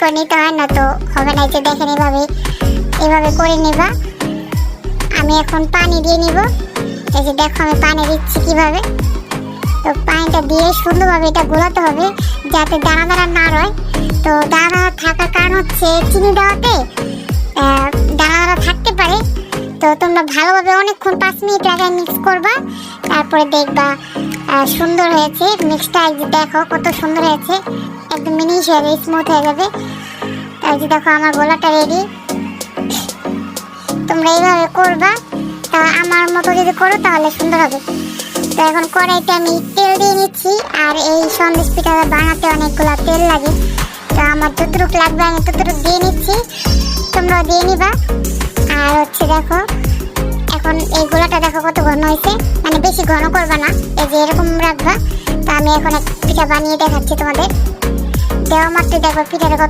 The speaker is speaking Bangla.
করে নিতে হয়, না তো হবে না। যে দেখেন এভাবে করে নিবা। আমি এখন পানি দিয়ে নিব। এই যে দেখো আমি পানি দিচ্ছি কিভাবে। তো পানিটা দিয়ে সুন্দরভাবে এটা গোলাতে হবে যাতে দানা দানা না রয়। তো দানা থাকার কারণ হচ্ছে চিনি দেওয়াতে দানা দানা থাকতে পারে। তো তোমরা ভালোভাবে অনেকক্ষণ 5 মিনিট লাগায় মিক্স করবা, তারপরে দেখবা সুন্দর হয়েছে মিক্সটা। এই যে দেখো কত সুন্দর হয়েছে, একদম মিনিশ হয়ে যাবে, স্মুথ হয়ে যাবে। এই যে দেখো আমার গোলাটা রেডি। তোমরা এইভাবে করবা, তা আমার মতো যদি করো তাহলে সুন্দর হবে। তো এখন কড়াইতে আমি তেল দিয়ে নিচ্ছি। আর এই সন্দেশ পিঠা বানাতে অনেকগুলো তেল লাগে, তো আমার যতটুকু লাগবে আমি ততটুকু দিয়ে নিচ্ছি, তোমরাও দিয়ে নিবা। আর হচ্ছে দেখো এখন এই গোলাটা দেখো কত ঘন হয়েছে, মানে বেশি ঘন করবা না, এই যে এরকম রাখবা। তো আমি এখন এক পিঠা বানিয়ে দেখাচ্ছি তোমাদের। দেওয়া মাত্র দেখো পিঠাটা কত